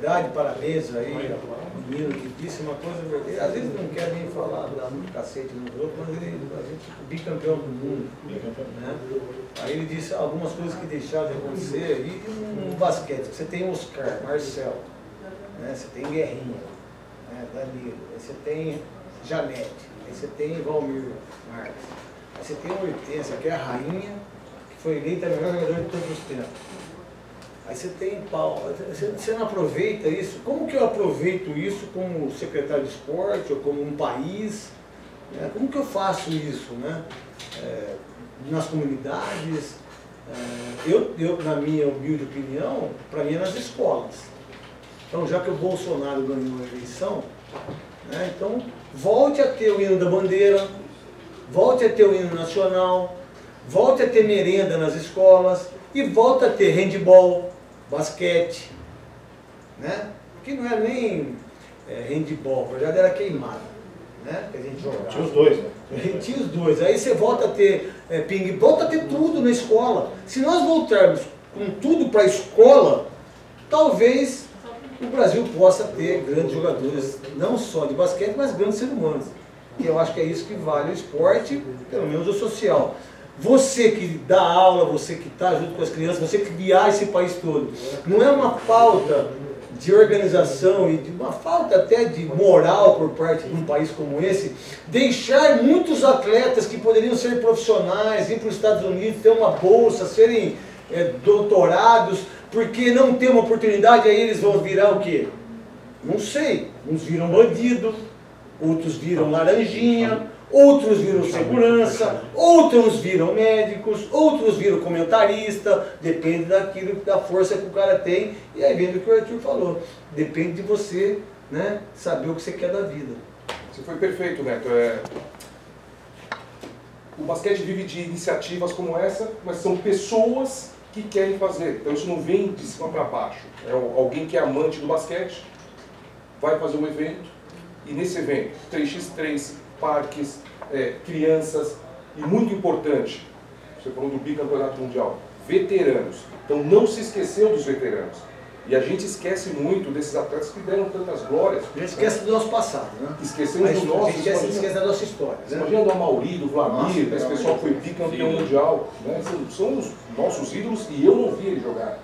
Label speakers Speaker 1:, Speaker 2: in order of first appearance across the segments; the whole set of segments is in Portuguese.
Speaker 1: Dá de parabéns aí ao menino que disse uma coisa, porque às vezes não quer nem falar, dá muito cacete no grupo, mas a gente é bicampeão do mundo. Né? Aí ele disse algumas coisas que deixaram de acontecer, e no basquete, você tem Oscar, Marcelo, né? Você tem Guerrinha, né? Danilo, aí você tem Janete, aí você tem Valmir Marques, aí você tem a Hortência, que é a rainha, que foi eleita a melhor jogadora de todos os tempos. Aí você tem Paulo, você não aproveita isso? Como que eu aproveito isso como secretário de esporte ou como um país? Né? Como que eu faço isso, né? Nas comunidades? Eu, na minha humilde opinião, para mim é nas escolas. Então, já que o Bolsonaro ganhou a eleição, né, então volte a ter o hino da bandeira, volte a ter o hino nacional, volte a ter merenda nas escolas e volte a ter handball, basquete, né? Porque não era nem handball, na verdade era queimada, né? Que a gente jogava.
Speaker 2: Tinha os dois, né?
Speaker 1: Tinha os dois. Aí você volta a ter ping, volta a ter tudo na escola. Se nós voltarmos com tudo para a escola, talvez o Brasil possa ter grandes jogadores, não só de basquete, mas grandes seres humanos. E eu acho que é isso que vale o esporte, pelo menos o social. Você que dá aula, você que está junto com as crianças, você que viaja esse país todo, não é uma falta de organização e de uma falta até de moral por parte de um país como esse, deixar muitos atletas que poderiam ser profissionais, ir para os Estados Unidos, ter uma bolsa, serem doutorados, porque não tem uma oportunidade, aí eles vão virar o quê? Não sei, uns viram bandido, outros viram laranjinha, outros viram segurança, outros viram médicos, outros viram comentarista, depende daquilo, da força que o cara tem, e aí vem do que o Arthur falou, depende de você, né, saber o que você quer da vida.
Speaker 3: Você foi perfeito, Neto. O basquete vive de iniciativas como essa, mas são pessoas que querem fazer, então isso não vem de cima para baixo, alguém que é amante do basquete, vai fazer um evento, e nesse evento, 3x3, parques, crianças, e muito importante, você falou do bicampeonato mundial, veteranos. Então não se esqueceu dos veteranos. E a gente esquece muito desses atletas que deram tantas glórias.
Speaker 1: A gente esquece do nosso passado, né?
Speaker 3: Esquecemos do nosso.
Speaker 1: A gente esquece da nossa história.
Speaker 3: Você imagina do Amauri, do Vlamir, esse pessoal que foi bicampeão mundial. Né? São os nossos ídolos e eu não vi ele jogar.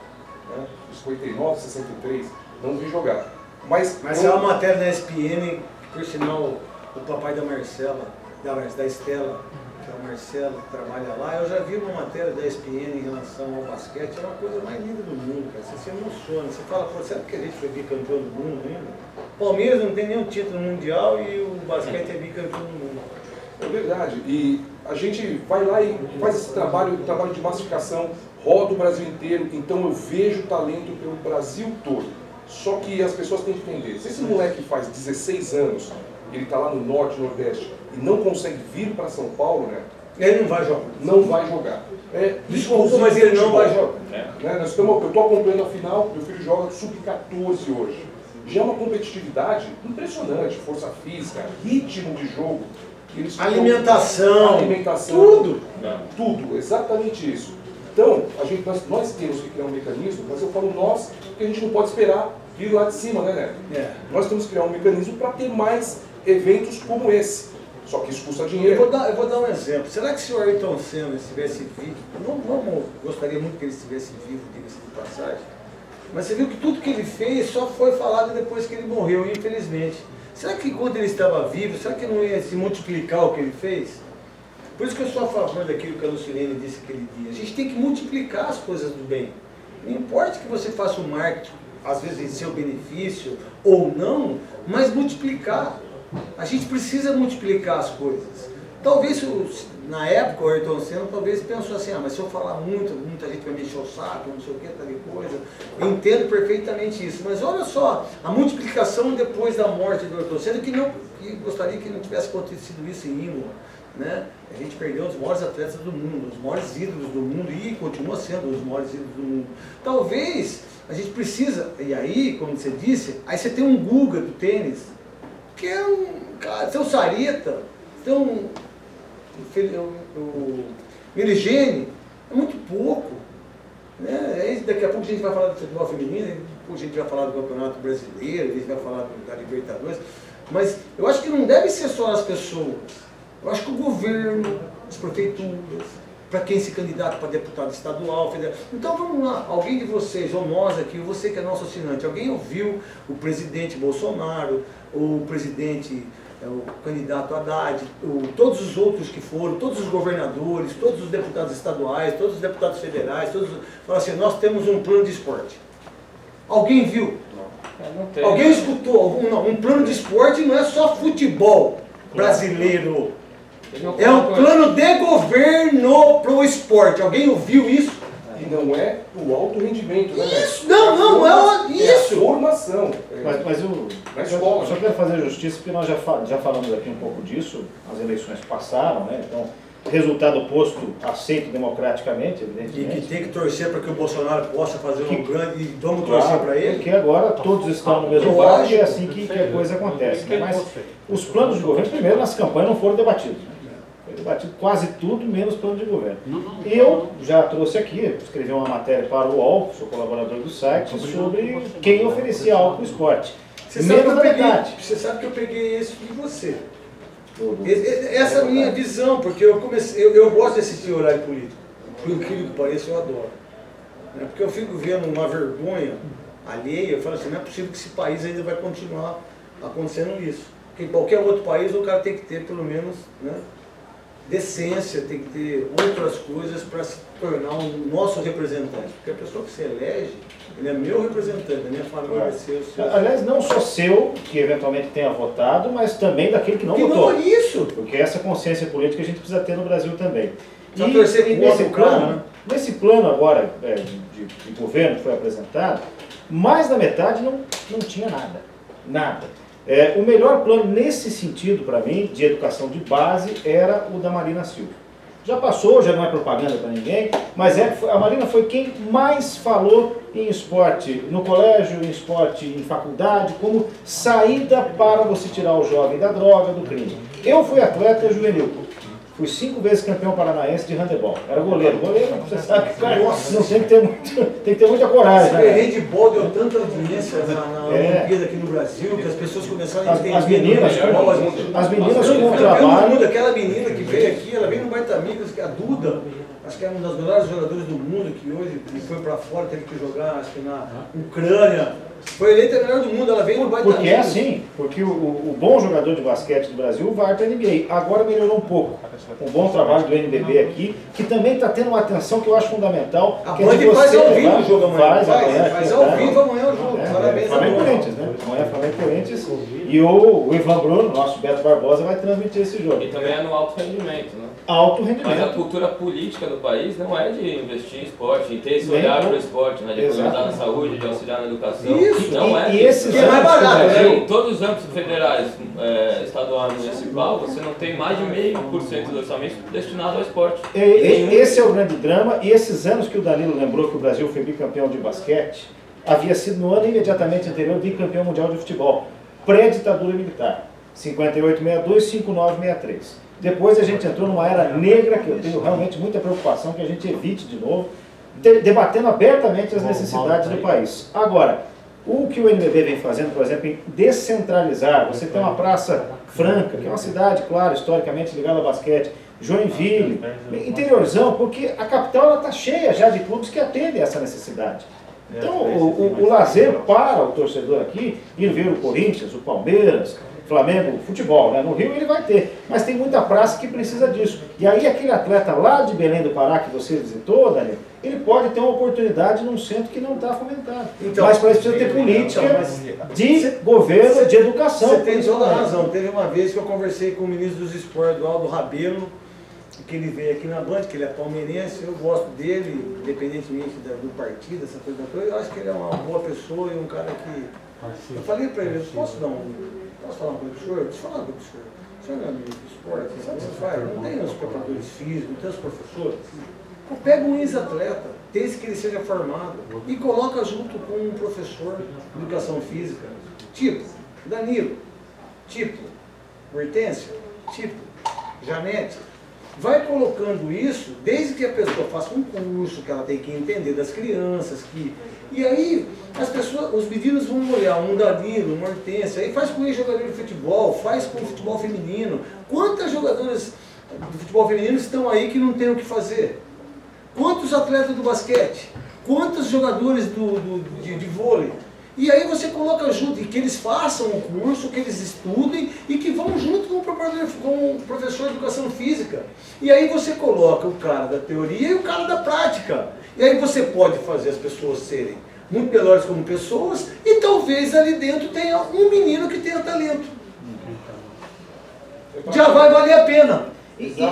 Speaker 3: Né? 59, 63, não vi jogar. Mas
Speaker 1: é uma matéria da ESPN, por sinal, o papai da Marcela, da Estela, que é o Marcelo, que trabalha lá, eu já vi uma matéria da ESPN em relação ao basquete, é uma coisa mais linda do mundo, cara. Você se emociona, você fala, pô, será que a gente foi bicampeão do mundo ainda? Palmeiras não tem nenhum título mundial e o basquete é bicampeão do mundo.
Speaker 3: É verdade, e a gente vai lá e faz esse trabalho de massificação, roda o Brasil inteiro, então eu vejo talento pelo Brasil todo. Só que as pessoas têm que entender, se esse moleque faz 16 anos, ele está lá no Norte, Nordeste, e não consegue vir para São Paulo, né?
Speaker 1: Ele não vai jogar.
Speaker 3: Não vai jogar.
Speaker 1: Desculpa, mas ele não vai jogar.
Speaker 3: Né? Eu estou acompanhando a final, meu filho joga sub-14 hoje. Já é uma competitividade impressionante, força física, ritmo de jogo.
Speaker 1: Alimentação, tudo.
Speaker 3: Tudo, exatamente isso. Então, nós temos que criar um mecanismo, mas eu falo nós, porque a gente não pode esperar vir lá de cima, né, Neto? Nós temos que criar um mecanismo para ter mais eventos como esse. Só que isso custa dinheiro.
Speaker 1: Eu vou dar um exemplo. Será que se o Ayrton Senna estivesse vivo, gostaria muito que ele estivesse vivo, diga-se de passagem, mas você viu que tudo que ele fez só foi falado depois que ele morreu, infelizmente. Será que quando ele estava vivo, será que não ia se multiplicar o que ele fez? Por isso que eu sou a favor daquilo que a Lucilene disse aquele dia. A gente tem que multiplicar as coisas do bem. Não importa que você faça o marketing, às vezes em seu benefício ou não, mas multiplicar. A gente precisa multiplicar as coisas. Talvez, na época, o Ayrton Senna talvez pensou assim, mas se eu falar muito, muita gente vai me encher o saco, não sei o que, tal coisa. Eu entendo perfeitamente isso. Mas olha só, a multiplicação depois da morte do Ayrton Senna, que gostaria que não tivesse acontecido isso em Imola. Né? A gente perdeu os maiores atletas do mundo, os maiores ídolos do mundo e continua sendo os maiores ídolos do mundo. Talvez a gente precisa, e aí, como você disse, aí você tem um Guga do tênis, que é um cara, tem o Sarita, tem o Meligeni, é muito pouco. Né? Aí, daqui a pouco a gente vai falar do futebol feminino, a gente vai falar do Campeonato Brasileiro, a gente vai falar da Libertadores, mas eu acho que não deve ser só as pessoas. Eu acho que o governo, as prefeituras, para quem se candidata para deputado estadual, federal. Então vamos lá, alguém de vocês, ou nós aqui, você que é nosso assinante, alguém ouviu o presidente Bolsonaro, o presidente, o candidato Haddad, todos os outros que foram, todos os governadores, todos os deputados estaduais, todos os deputados federais, todos falaram assim, nós temos um plano de esporte. Alguém viu?
Speaker 2: Não tem,
Speaker 1: alguém escutou? Um plano de esporte não é só futebol brasileiro. É um plano de governo para o esporte. Alguém ouviu isso?
Speaker 3: E não é o alto rendimento, né?
Speaker 1: Isso, não é isso.
Speaker 3: É a formação.
Speaker 4: Mas eu só quero fazer justiça, porque nós já falamos aqui um pouco disso, as eleições passaram, né? Então, resultado posto, aceito democraticamente, evidentemente.
Speaker 1: E que tem que torcer para que o Bolsonaro possa fazer um grande... E vamos torcer para ele?
Speaker 4: Porque agora todos estão no mesmo barco e é assim que a coisa acontece. Né? Mas os planos de governo, primeiro, nas campanhas não foram debatidos. Né? Foi debatido quase tudo, menos plano de governo. Eu já trouxe aqui, escrevi uma matéria para o UOL, sou colaborador do site, sobre quem oferecia algo para o esporte.
Speaker 1: Você sabe que eu peguei isso de você. Essa é a minha visão, porque eu gosto de assistir horário político. Por incrível que pareça, eu adoro. Porque eu fico vendo uma vergonha alheia, eu falo assim, não é possível que esse país ainda vai continuar acontecendo isso. Porque em qualquer outro país o cara tem que ter pelo menos, né, decência, tem que ter outras coisas para se tornar um nosso representante. Porque a pessoa que se elege, ele é meu representante, da minha família vai ser o seu.
Speaker 4: Aliás, não só seu, que eventualmente tenha votado, mas também daquele que não votou.
Speaker 1: Não, isso!
Speaker 4: Porque essa consciência política a gente precisa ter no Brasil também.
Speaker 1: E
Speaker 4: nesse plano agora de governo que foi apresentado, mais da metade não tinha nada. Nada. O melhor plano nesse sentido, para mim, de educação de base, era o da Marina Silva. Já passou, já não é propaganda para ninguém, mas a Marina foi quem mais falou em esporte no colégio, em esporte em faculdade, como saída para você tirar o jovem da droga, do crime. Eu fui atleta juvenil. Fui 5 vezes campeão paranaense de handebol. Era goleiro. Goleiro, você sabe que cara, não tem que ter muita coragem.
Speaker 1: Esse handebol deu tanta audiência na Olimpíada aqui no Brasil, que as pessoas começaram a entender.
Speaker 4: As meninas com o trabalho.
Speaker 1: Aquela menina que veio aqui, ela veio no Baita Amigos, que é a Duda, acho que é uma das melhores jogadoras do mundo, que hoje foi para fora, teve que jogar, acho que na Ucrânia. Foi eleita a melhor do mundo, ela veio no Baita Amigos.
Speaker 4: Porque é assim, porque o bom jogador de basquete do Brasil vai para a NBA. Agora melhorou um pouco. Um bom trabalho do NBB aqui, que também está tendo uma atenção que eu acho fundamental.
Speaker 1: A Band faz ao vivo o jogo amanhã. Faz ao vivo amanhã o jogo. Parabéns a
Speaker 4: Flamengo Corinthians, né? Amanhã Flamengo Corinthians. E o Ivan Bruno, nosso Beto Barbosa, vai transmitir esse jogo.
Speaker 2: E também é no alto rendimento, né?
Speaker 4: Alto rendimento.
Speaker 2: Mas a cultura política do país não é de investir em esporte, de ter esse olhar para o esporte, né? De economizar na saúde, de auxiliar na educação.
Speaker 1: Isso.
Speaker 2: Não é.
Speaker 4: E esses
Speaker 1: é mais barato,
Speaker 2: né? Em todos os âmbitos federais, estadual e municipal, você não tem mais de 0,5% do orçamento destinado ao esporte.
Speaker 4: Esse é o grande drama, e esses anos que o Danilo lembrou que o Brasil foi bicampeão de basquete, havia sido no ano imediatamente anterior bicampeão mundial de futebol, pré-ditadura militar, 58-62, 59-63. Depois a gente entrou numa era negra, que eu tenho realmente muita preocupação que a gente evite de novo, debatendo abertamente as necessidades do país. Agora, o que o NBB vem fazendo, por exemplo, em descentralizar, você tem uma Praça Franca, que é uma cidade, claro, historicamente ligada ao basquete, Joinville, interiorzão, porque a capital está cheia já de clubes que atendem essa necessidade. Então, o lazer para o torcedor aqui, ir ver o Corinthians, o Palmeiras, Flamengo, futebol, né? No Rio ele vai ter, mas tem muita praça que precisa disso. E aí aquele atleta lá de Belém do Pará que você visitou, Daniel, ele pode ter uma oportunidade num centro que não está fomentado. Então, mas para isso precisa ter política de governo, de educação.
Speaker 1: Você tem toda a razão. Teve uma vez que eu conversei com o ministro dos Esportes, do Aldo Rabelo, que ele veio aqui na Band, que ele é palmeirense, eu gosto dele, independentemente do partido, essa coisa toda, eu acho que ele é uma boa pessoa e um cara que... Eu falei para ele, posso falar uma coisa pro senhor? Deixa eu falar uma coisa pro senhor. O senhor não é ministro do esporte, sabe o que você faz? Não tem os preparadores físicos, não tem os professores. Pega um ex-atleta, desde que ele seja formado, e coloca junto com um professor de educação física, tipo Danilo, tipo Hortência, tipo Janete. vai colocando isso, desde que a pessoa faça um curso, que ela tem que entender das crianças, e aí as pessoas, os meninos vão olhar um Danilo, uma Hortência, aí faz com ex-jogador de futebol, faz com o futebol feminino. Quantas jogadoras do futebol feminino estão aí que não tem o que fazer? Quantos atletas do basquete? Quantos jogadores de vôlei? E aí você coloca junto, e que eles façam o curso, que eles estudem e que vão junto com o professor de educação física. E aí você coloca o cara da teoria e o cara da prática. E aí você pode fazer as pessoas serem muito melhores como pessoas e talvez ali dentro tenha um menino que tenha talento. Já vai valer a pena.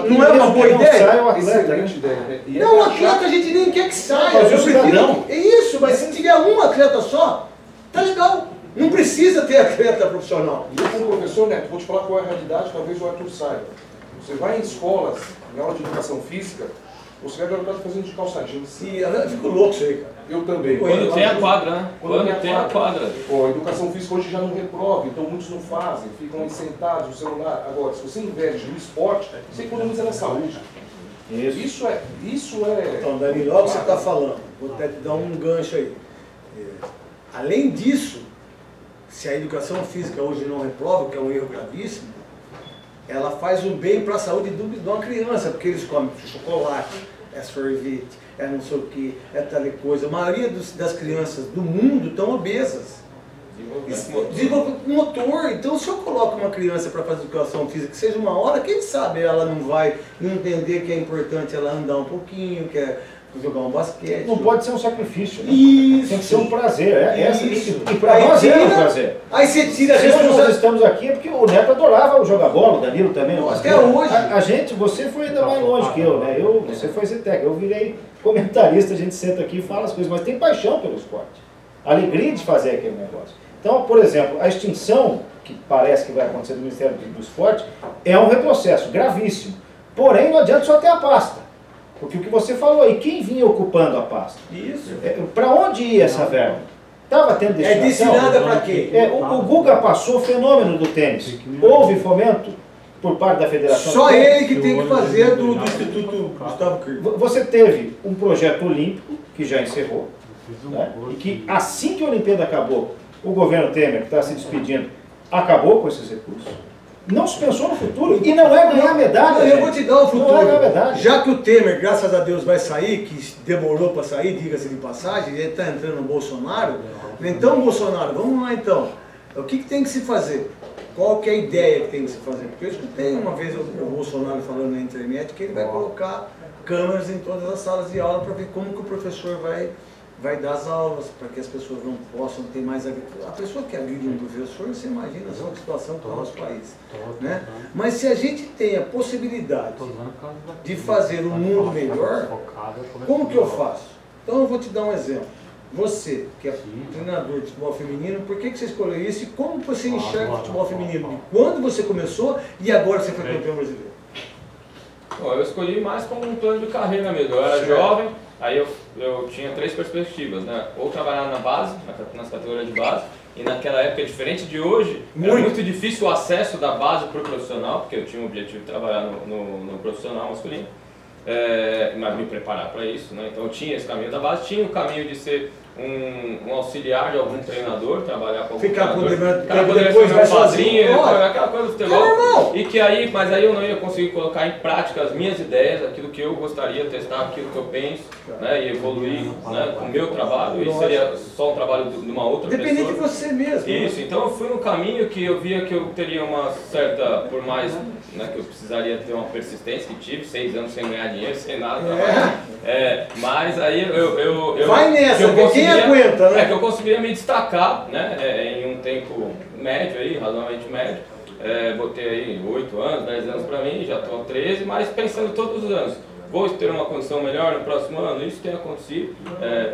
Speaker 1: Não é uma boa ideia?
Speaker 3: Excelente ideia.
Speaker 1: Não, o atleta a gente nem quer que saia. Eu prefiro, é isso, mas se tiver um atleta só, tá legal. Não precisa ter atleta profissional.
Speaker 3: E eu, como professor, Neto, vou te falar qual é a realidade, talvez o Arthur saiba. Você vai em escolas, em aula de educação física, você vai garotada fazendo de calça jeans.
Speaker 1: E eu fico louco isso aí, cara.
Speaker 3: Eu também.
Speaker 2: Quando tem a quadra, né? Quando tem a quadra.
Speaker 3: Pô, a educação física hoje já não reprova, então muitos não fazem, ficam aí sentados no celular. Agora, se você investe no esporte, você economiza na saúde. Isso é...
Speaker 1: Então, Danilo, olha o que você está falando. Vou até te dar um gancho aí. Além disso, se a educação física hoje não reprova, que é um erro gravíssimo, ela faz um bem para a saúde de uma criança, porque eles comem chocolate, é sorvete, é não sei o que, é tal coisa. A maioria das crianças do mundo estão obesas. Desenvolve motor. Então, se eu coloco uma criança para fazer educação física, que seja uma hora, quem sabe ela não vai entender que é importante ela andar um pouquinho, que é jogar um basquete.
Speaker 4: Não pode ser um sacrifício, né?
Speaker 1: Isso.
Speaker 4: Tem que ser um prazer. E para
Speaker 1: Aí
Speaker 4: nós é um
Speaker 1: tira-
Speaker 4: prazer.
Speaker 1: Aí você tira a
Speaker 4: Se nós
Speaker 1: responsabilidade.
Speaker 4: estamos aqui é porque o Neto adorava jogar bola, o Danilo também.
Speaker 1: Não,
Speaker 4: no
Speaker 1: até
Speaker 4: basquete.
Speaker 1: hoje.
Speaker 4: A gente, você foi ainda mais longe que eu, né? Você foi CETEC, eu virei comentarista, a gente senta aqui e fala as coisas, mas tem paixão pelo esporte. Alegria de fazer aquele negócio. Então, por exemplo, a extinção, que parece que vai acontecer do Ministério do Esporte, é um retrocesso gravíssimo. Porém, não adianta só ter a pasta. Porque o que você falou aí, quem vinha ocupando a pasta?
Speaker 1: Isso.
Speaker 4: Para onde ia essa verba? Estava tendo
Speaker 1: É
Speaker 4: destinação?
Speaker 1: destinada para quê?
Speaker 4: O Guga passou o fenômeno do tênis. Houve fomento por parte da federação?
Speaker 1: Só ele que tem que fazer do Instituto Gustavo Kirchner.
Speaker 4: Você teve um projeto olímpico, que já encerrou, né? E que assim que a Olimpíada acabou, o governo Temer, que está se despedindo, acabou com esses recursos. Não se pensou no futuro. E não é ganhar medalha.
Speaker 1: Não, eu vou te dar o futuro.
Speaker 4: Não é ganhar medalha.
Speaker 1: Já que o Temer, graças a Deus, vai sair, que demorou para sair, diga-se de passagem, ele está entrando no Bolsonaro. Então, Bolsonaro, vamos lá então. O que tem que se fazer? Qual que é a ideia que tem que se fazer? Porque eu escutei uma vez o Bolsonaro falando na internet que ele vai colocar câmeras em todas as salas de aula para ver como que o professor vai dar as aulas, para que as pessoas não possam ter mais... A pessoa que agride um professor, você imagina só a situação do nosso país. Né? Mas se a gente tem a possibilidade de fazer um mundo melhor, como que eu faço? Então eu vou te dar um exemplo. Você, que é treinador de futebol feminino, por que você escolheu isso e como você enxerga o futebol feminino? De quando você começou e agora você foi campeão brasileiro?
Speaker 2: Bom, eu escolhi mais como um plano de carreira mesmo. Eu era jovem, aí eu tinha 3 perspectivas, né? Ou trabalhar na base, nas categorias de base, e naquela época, diferente de hoje, era muito difícil o acesso da base para o profissional, porque eu tinha o objetivo de trabalhar no profissional masculino, mas me preparar para isso, né? Então eu tinha esse caminho da base, tinha o caminho de ser um auxiliar de algum treinador, trabalhar com algum treinador, para poder ser meu padrinho, aquela coisa do futebol, e que aí, mas aí eu não ia conseguir colocar em prática as minhas ideias, aquilo que eu gostaria, testar aquilo que eu penso, né, e evoluir, né, com o meu trabalho, e seria só um trabalho de uma outra pessoa.
Speaker 1: Dependente de você mesmo.
Speaker 2: Isso, então eu fui no caminho que eu via que eu teria uma certa, por mais, né, que eu precisaria ter uma persistência, que tive 6 anos sem ganhar dinheiro, sem nada, mas aí eu
Speaker 1: vai nessa, quem aguenta, né?
Speaker 2: Que eu conseguiria me destacar, né, em um tempo médio aí, razoavelmente médio. Botei aí 8 anos, 10 anos para mim, já estou há 13, mas pensando todos os anos. Vou ter uma condição melhor no próximo ano? Isso tem acontecido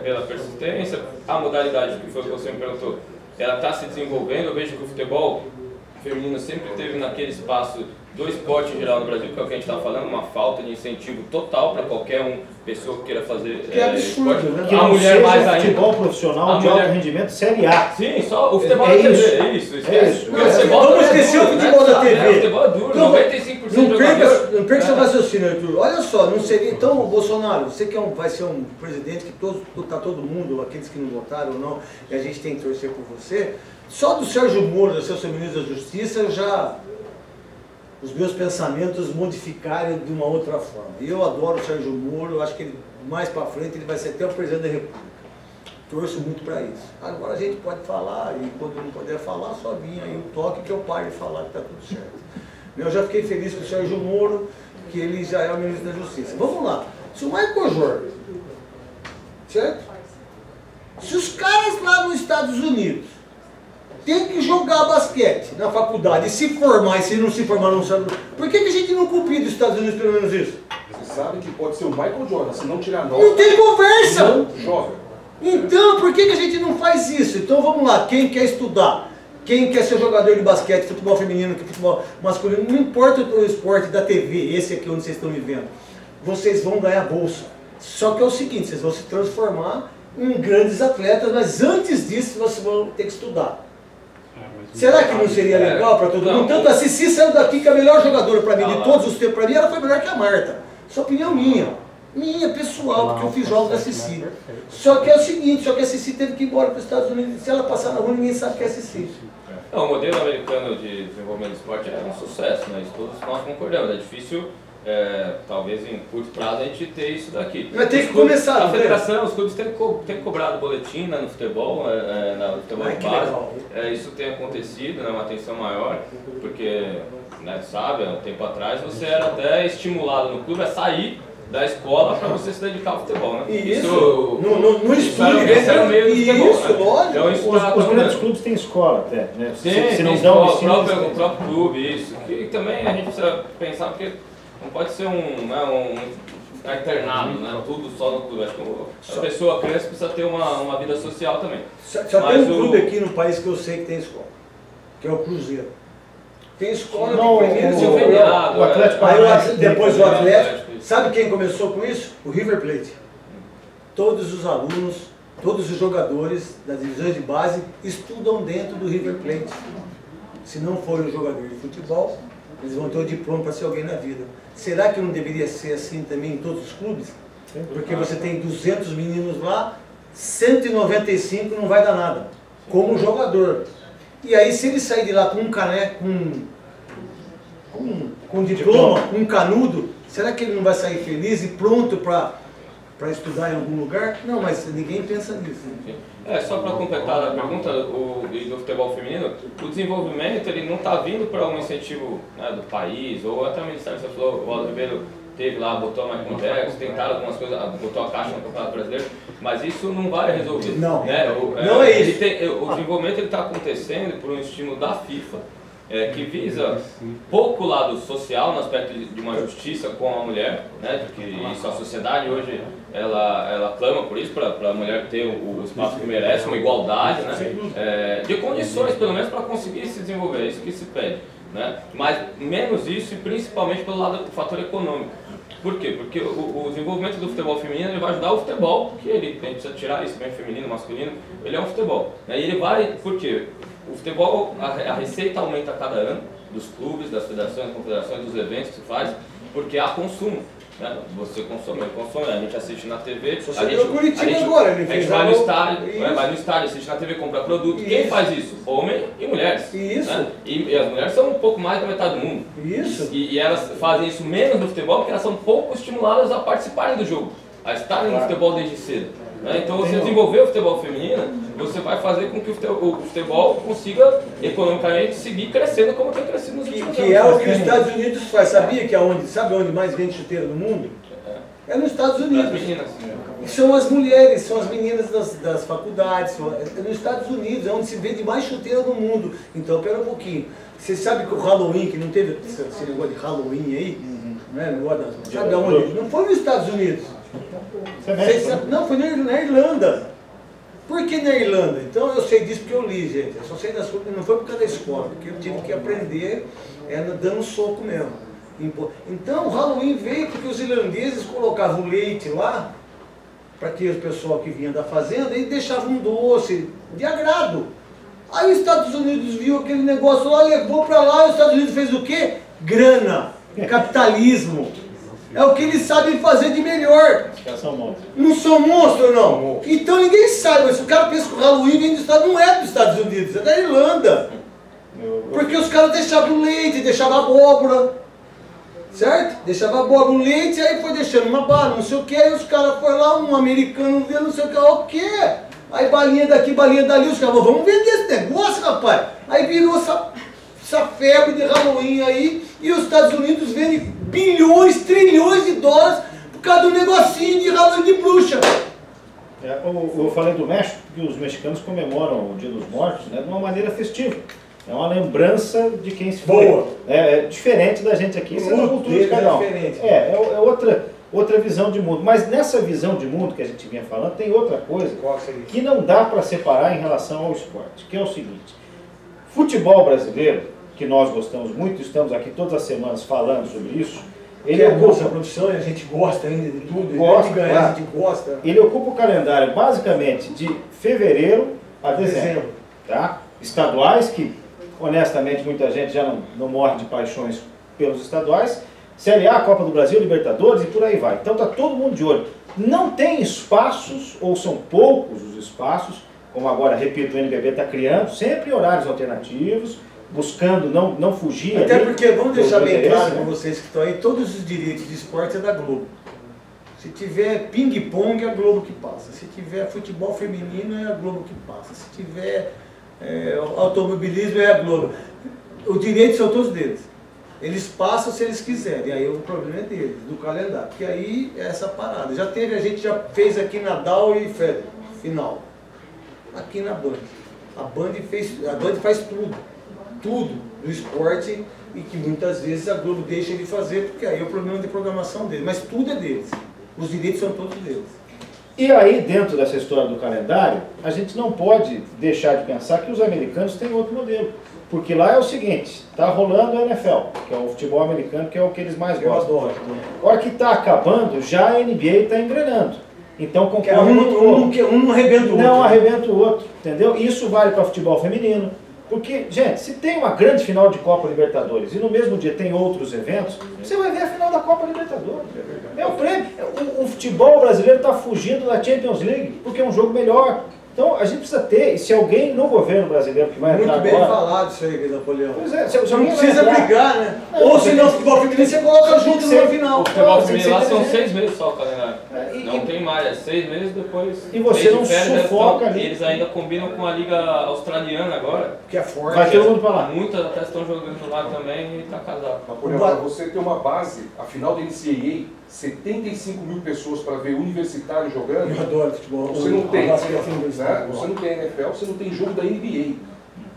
Speaker 2: pela persistência. A modalidade, que foi o que você me perguntou, ela está se desenvolvendo. Eu vejo que o futebol feminino sempre teve naquele espaço do esporte em geral no Brasil, que é o que a gente está falando, uma falta de incentivo total para qualquer pessoa que queira fazer
Speaker 1: que absurdo,
Speaker 2: esporte.
Speaker 1: Né?
Speaker 4: Que
Speaker 2: a
Speaker 4: não
Speaker 2: mulher
Speaker 4: seja
Speaker 2: mais ainda.
Speaker 4: Futebol profissional de alto rendimento, Série A.
Speaker 2: Sim, só o futebol da TV, isso.
Speaker 4: É isso.
Speaker 2: Vamos
Speaker 1: esquecer o futebol da TV.
Speaker 2: O futebol é duro,
Speaker 1: Então,
Speaker 2: 95% por ser jogador...
Speaker 1: Não perca seu raciocínio, Arthur. Olha só, não seria... Então, Bolsonaro, você que vai ser um presidente que tá todo mundo, aqueles que não votaram ou não, e a gente tem que torcer por você, só do Sérgio Moro, ser seu ministro da Justiça, os meus pensamentos modificaram de uma outra forma. E eu adoro o Sérgio Moro, eu acho que ele, mais para frente ele vai ser até o presidente da República. Torço muito para isso. Agora a gente pode falar, e quando não puder falar, só vinha aí o toque que eu pare de falar que está tudo certo. Eu já fiquei feliz com o Sérgio Moro, que ele já é o ministro da Justiça. Vamos lá. Se o Michael Jordan, certo? Se os caras lá nos Estados Unidos têm que jogar basquete na faculdade e se formar, e se não se formar não sabe, por que a gente não copia dos Estados Unidos pelo menos isso?
Speaker 3: Você sabe que pode ser o Michael Jordan, se não tirar nota...
Speaker 1: Não tem conversa!
Speaker 3: Não joga.
Speaker 1: Então, por que a gente não faz isso? Então vamos lá, quem quer estudar, quem quer ser jogador de basquete, futebol feminino, futebol masculino, não importa o esporte da TV, esse aqui onde vocês estão me vendo, vocês vão ganhar bolsa. Só que é o seguinte, vocês vão se transformar em grandes atletas, mas antes disso vocês vão ter que estudar. Será que não seria legal para todo mundo? Tanto a Cici saiu daqui que é a melhor jogadora para mim de todos os tempos, para mim ela foi melhor que a Marta. Essa opinião minha pessoal, porque eu fiz jogos da Cici. Só que é o seguinte, só que a Cici teve que ir embora para os Estados Unidos. Se ela passar na rua, ninguém sabe que é a Cici.
Speaker 2: Não, o modelo americano de desenvolvimento do esporte é um sucesso, né? Isso todos nós concordamos. É difícil, talvez em curto prazo, a gente ter isso daqui.
Speaker 1: Mas tem que começar.
Speaker 2: A federação, os clubes têm cobrado boletim no futebol, no futebol de base. Isso tem acontecido, né? Uma atenção maior, porque, né, sabe, há um tempo atrás você era até estimulado no clube a sair da escola para você se dedicar ao futebol, né?
Speaker 1: Isso, no estúdio,
Speaker 2: esse era o meio do futebol,
Speaker 1: isso,
Speaker 2: né?
Speaker 1: lógico.
Speaker 2: Então, isso
Speaker 4: Os grandes clubes têm escola até, né?
Speaker 2: Se não dão o próprio clube, isso. E também a gente precisa pensar, porque não pode ser um internado, né? Tudo só no clube. Acho que a pessoa, a criança, precisa ter uma vida social também.
Speaker 1: Só tem um clube aqui no país que eu sei que tem escola, que é o Cruzeiro. Tem escola
Speaker 4: não,
Speaker 1: de primeiros e
Speaker 4: o Atlético
Speaker 1: Paranaense. Depois o Atlético. Sabe quem começou com isso? O River Plate. Todos os alunos, todos os jogadores das divisões de base estudam dentro do River Plate. Se não for um jogador de futebol, eles vão ter o diploma para ser alguém na vida. Será que não deveria ser assim também em todos os clubes? Porque você tem 200 meninos lá, 195 não vai dar nada, como jogador. E aí, se ele sair de lá com um caneco, com diploma, com um canudo, será que ele não vai sair feliz e pronto para estudar em algum lugar? Não, mas ninguém pensa nisso.
Speaker 2: Só para completar a pergunta do futebol feminino, o desenvolvimento ele não está vindo para um incentivo, né, do país, ou até o Ministério, você falou, o Aldo Ribeiro teve lá, botou a Michael Jackson, tentaram algumas coisas, botou a caixa no Campeonato Brasileiro, mas isso não vai resolver.
Speaker 1: Não,
Speaker 2: né?
Speaker 1: não é isso.
Speaker 2: O desenvolvimento está acontecendo por um estímulo da FIFA, que visa pouco o lado social no aspecto de uma justiça com a mulher, né? De que isso, a sociedade hoje ela clama por isso, para a mulher ter o espaço que merece, uma igualdade, né? De condições pelo menos para conseguir se desenvolver, é isso que se pede, né? Mas menos isso e principalmente pelo lado do fator econômico. Por quê? Porque o desenvolvimento do futebol feminino ele vai ajudar o futebol, que a gente precisa tirar isso bem feminino, masculino, ele é um futebol. E ele vai, por quê? O futebol, a receita aumenta a cada ano, dos clubes, das federações, das confederações, dos eventos que se faz, porque há consumo. Né? Você consome, a gente assiste na TV, a gente vai no estádio, assiste na TV, compra produto. Isso. Quem faz isso? Homem e mulheres.
Speaker 1: Isso.
Speaker 2: Né? E as mulheres são um pouco mais da metade do mundo.
Speaker 1: Isso.
Speaker 2: E elas fazem isso menos no futebol porque elas são pouco estimuladas a participarem do jogo, a estarem no futebol desde cedo. Né? Então, você desenvolver o futebol feminino, você vai fazer com que o futebol consiga economicamente seguir crescendo como tem crescido nos últimos anos.
Speaker 1: Que é o que os Estados Unidos faz. Sabia que sabe onde mais vende chuteira no mundo? É nos Estados Unidos.
Speaker 2: As meninas.
Speaker 1: São as mulheres, são as meninas das faculdades. É nos Estados Unidos, é onde se vende mais chuteira no mundo. Então, pera um pouquinho. Você sabe que o Halloween, que não teve esse negócio de Halloween aí, né? Sabe aonde? Não foi nos Estados Unidos. Não, foi na Irlanda. Por que na Irlanda? Então eu sei disso porque eu li, gente. Eu só sei das coisas, não foi por causa da escola, porque eu tive que aprender dando soco mesmo. Então o Halloween veio porque os irlandeses colocavam leite lá, para que o pessoal que vinha da fazenda, e deixavam um doce de agrado. Aí os Estados Unidos viu aquele negócio lá, levou para lá, e os Estados Unidos fez o quê? Grana. Capitalismo. É o que eles sabem fazer de melhor.
Speaker 4: Os caras são monstros.
Speaker 1: Não são monstros, não. Então ninguém sabe. Mas se o cara pensa que o Halloween vem dos Estados Unidos, não é dos Estados Unidos, é da Irlanda. Porque os caras deixavam leite, deixavam abóbora. Certo? Deixava abóbora, o leite, aí foi deixando uma bala, não sei o que. Aí os caras foram lá, um americano vendo, não sei o que. Aí balinha daqui, balinha dali. Os caras falaram, vamos vender esse negócio, rapaz. Aí virou essa febre de Halloween aí. E os Estados Unidos vendem bilhões, trilhões de dólares por causa do negocinho de Halloween de bruxa.
Speaker 4: Eu falei do México, porque os mexicanos comemoram o Dia dos Mortos, né, de uma maneira festiva. É uma lembrança de quem se foi.
Speaker 1: Boa.
Speaker 4: É diferente da gente aqui, isso é uma cultura de cada um. É outra visão de mundo. Mas nessa visão de mundo que a gente vinha falando, tem outra coisa que não dá para separar em relação ao esporte, que é o seguinte. Futebol brasileiro, que nós gostamos muito, estamos aqui todas as semanas falando sobre isso,
Speaker 1: ele ocupa a produção e a gente gosta ainda de tudo, a gente gosta.
Speaker 4: Ele ocupa o calendário basicamente de fevereiro a dezembro. Tá? Estaduais, que honestamente muita gente já não morre de paixões pelos estaduais, Série A, Copa do Brasil, Libertadores e por aí vai. Então está todo mundo de olho. Não tem espaços, ou são poucos os espaços, como agora, repito, o NBB está criando, sempre horários alternativos, buscando não fugir.
Speaker 1: Até
Speaker 4: ali,
Speaker 1: porque, vamos deixar bem claro para
Speaker 4: né?
Speaker 1: vocês que estão aí, todos os direitos de esporte é da Globo. Se tiver ping-pong, é a Globo que passa. Se tiver futebol feminino, é a Globo que passa. Se tiver automobilismo, é a Globo. Os direitos são todos deles. Eles passam se eles quiserem. Aí o problema é deles, do calendário. Porque aí é essa parada. A gente já fez aqui Nadal e Federer, final. Aqui na Band. A Band faz tudo do esporte e que muitas vezes a Globo deixa de fazer, porque aí é o problema de programação deles. Mas tudo é deles. Os direitos são todos deles.
Speaker 4: E aí, dentro dessa história do calendário, a gente não pode deixar de pensar que os americanos têm outro modelo. Porque lá é o seguinte, está rolando a NFL, que é o futebol americano, que é o que eles mais gostam.
Speaker 1: Eu adoro.
Speaker 4: A hora que está acabando, já a NBA está engrenando. Então concorre
Speaker 1: um não arrebenta o outro.
Speaker 4: Não arrebenta o outro, entendeu? Isso vale para futebol feminino. Porque, gente, se tem uma grande final de Copa Libertadores e no mesmo dia tem outros eventos, você vai ver a final da Copa Libertadores. É o prêmio. O futebol brasileiro está fugindo da Champions League, porque é um jogo melhor. Então a gente precisa ter, e se alguém no governo brasileiro que vai entrar
Speaker 1: muito bem
Speaker 4: agora...
Speaker 1: falado isso aí, Napoleão.
Speaker 4: Pois é, se
Speaker 1: não
Speaker 4: alguém
Speaker 1: precisa
Speaker 4: vai entrar,
Speaker 1: brigar, né?
Speaker 4: Não,
Speaker 1: ou se não, o futebol feminino você coloca junto no final.
Speaker 2: O futebol feminino lá são
Speaker 4: dizer.
Speaker 2: 6 meses só o calendário. Não tem mais, é 6 meses depois.
Speaker 4: E você não sufoca
Speaker 2: ali. Eles ainda combinam com a Liga Australiana agora.
Speaker 1: Que é forte.
Speaker 4: Vai todo mundo pra lá.
Speaker 2: Muitas até estão jogando lá também e tá casado.
Speaker 3: Napoleão, para você ter uma base, a final da NCAA, 75 mil pessoas para ver universitário jogando.
Speaker 1: Eu adoro futebol.
Speaker 3: Você não tem, né?
Speaker 1: Você
Speaker 3: Você não tem NFL, você não tem jogo da NBA.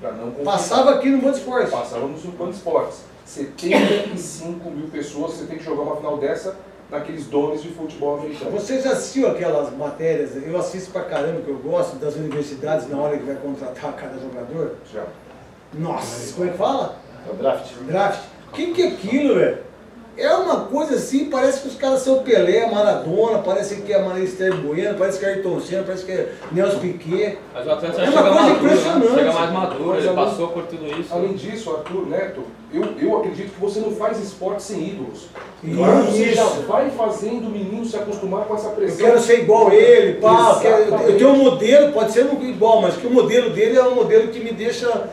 Speaker 3: Pra não
Speaker 1: passava aqui no Band Esportes.
Speaker 3: Passava no Band Esportes. 75 mil pessoas, você tem que jogar uma final dessa naqueles domes de futebol americano.
Speaker 1: Você já assistiu aquelas matérias? Eu assisto pra caramba, que eu gosto, das universidades na hora que vai contratar cada jogador.
Speaker 3: Já.
Speaker 1: Nossa, como é que fala?
Speaker 4: É o draft.
Speaker 1: Draft. O que é aquilo, velho? É uma coisa assim, parece que os caras são Pelé, Maradona, parece que é Esther Bueno, parece que é Ayrton Senna, parece que é Nelson Piquet.
Speaker 2: Mas o atleta
Speaker 1: É
Speaker 2: já
Speaker 1: uma
Speaker 2: chega
Speaker 1: coisa
Speaker 2: maduro,
Speaker 1: impressionante.
Speaker 2: né? Chega mais maduro,
Speaker 3: Mas,
Speaker 2: ele
Speaker 3: além-
Speaker 2: passou por tudo isso.
Speaker 3: Além disso, Arthur, Neto, eu acredito que você não faz esporte sem ídolos. Claro, você
Speaker 1: Isso.
Speaker 3: já vai fazendo o menino se acostumar com essa
Speaker 1: Eu
Speaker 3: pressão.
Speaker 1: quero ser igual ele, pá, eu
Speaker 3: Exatamente.
Speaker 1: tenho um modelo, pode ser igual, mas que o modelo dele é um modelo que me deixa